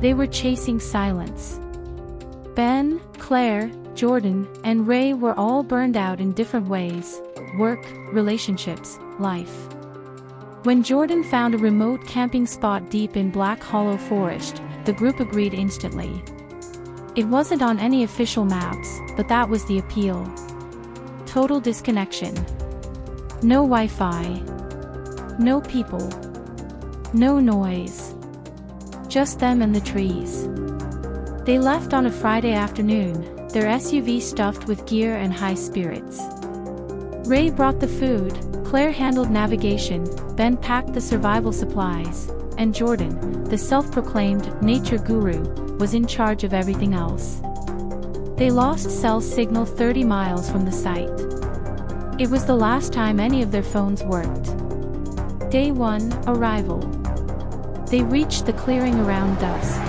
They were chasing silence. Ben, Claire, Jordan, and Ray were all burned out in different ways: work, relationships, life. When Jordan found a remote camping spot deep in Black Hollow Forest, the group agreed instantly. It wasn't on any official maps, but that was the appeal. Total disconnection. No Wi-Fi. No people. No noise. Just them and the trees. They left on a Friday afternoon, their SUV stuffed with gear and high spirits. Ray brought the food, Claire handled navigation, Ben packed the survival supplies, and Jordan, the self-proclaimed nature guru, was in charge of everything else. They lost cell signal 30 miles from the site. It was the last time any of their phones worked. Day 1, arrival. They reached the clearing around dusk.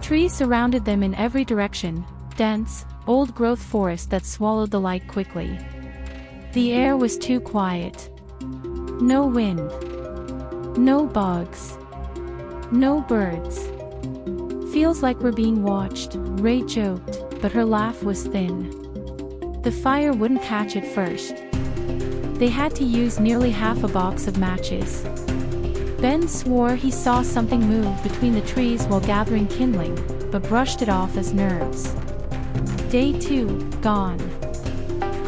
Trees surrounded them in every direction, dense, old-growth forest that swallowed the light quickly. The air was too quiet. No wind. No bugs. No birds. "Feels like we're being watched," Ray joked, but her laugh was thin. The fire wouldn't catch at first. They had to use nearly half a box of matches. Ben swore he saw something move between the trees while gathering kindling, but brushed it off as nerves. Day 2, gone.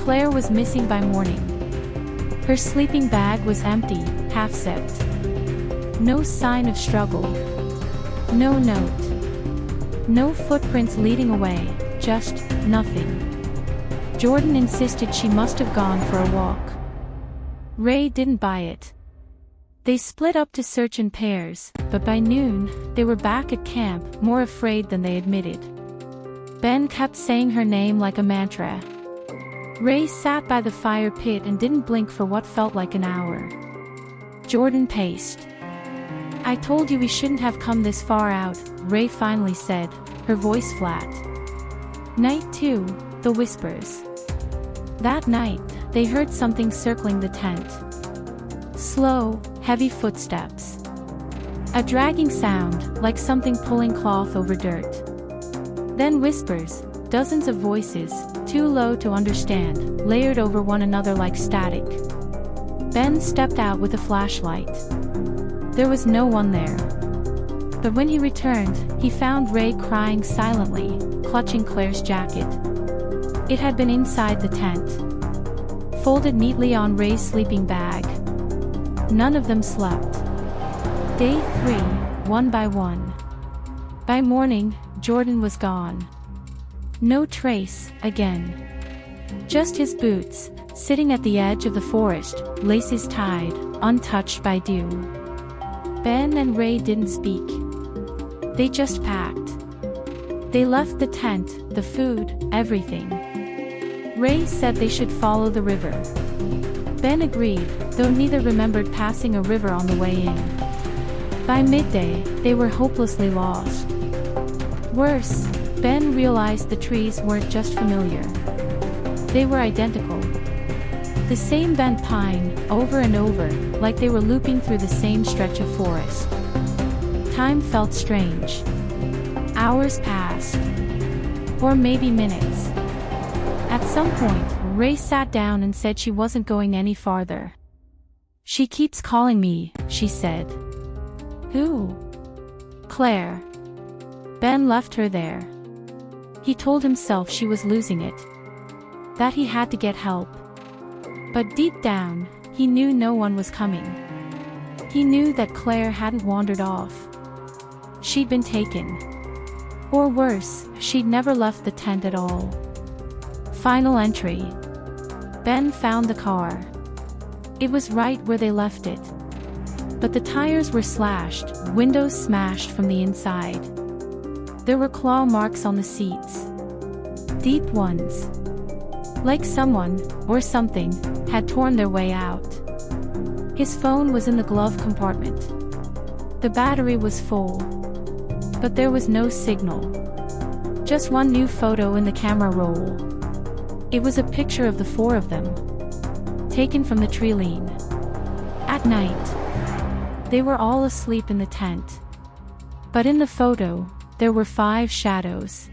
Claire was missing by morning. Her sleeping bag was empty, half-zipped. No sign of struggle. No note. No footprints leading away, just nothing. Jordan insisted she must have gone for a walk. Ray didn't buy it. They split up to search in pairs, but by noon, they were back at camp, more afraid than they admitted. Ben kept saying her name like a mantra. Ray sat by the fire pit and didn't blink for what felt like an hour. Jordan paced. "I told you we shouldn't have come this far out," Ray finally said, her voice flat. Night 2, the whispers. That night, they heard something circling the tent. Slow, heavy footsteps. A dragging sound, like something pulling cloth over dirt. Then whispers, dozens of voices, too low to understand, layered over one another like static. Ben stepped out with a flashlight. There was no one there. But when he returned, he found Ray crying silently, clutching Claire's jacket. It had been inside the tent, folded neatly on Ray's sleeping bag. None of them slept. Day 3, one by one. By morning, Jordan was gone. No trace, again. Just his boots, sitting at the edge of the forest, laces tied, untouched by dew. Ben and Ray didn't speak. They just packed. They left the tent, the food, everything. Ray said they should follow the river. Ben agreed, though neither remembered passing a river on the way in. By midday, they were hopelessly lost. Worse, Ben realized the trees weren't just familiar. They were identical. The same bent pine, over and over, like they were looping through the same stretch of forest. Time felt strange. Hours passed. Or maybe minutes. At some point, Ray sat down and said she wasn't going any farther. "She keeps calling me," she said. "Who?" "Claire." Ben left her there. He told himself she was losing it. That he had to get help. But deep down, he knew no one was coming. He knew that Claire hadn't wandered off. She'd been taken. Or worse, she'd never left the tent at all. Final entry. Ben found the car. It was right where they left it. But the tires were slashed, windows smashed from the inside. There were claw marks on the seats. Deep ones. Like someone, or something, had torn their way out. His phone was in the glove compartment. The battery was full. But there was no signal. Just one new photo in the camera roll. It was a picture of the four of them. Taken from the tree lean. At night. They were all asleep in the tent. But in the photo, there were 5 shadows.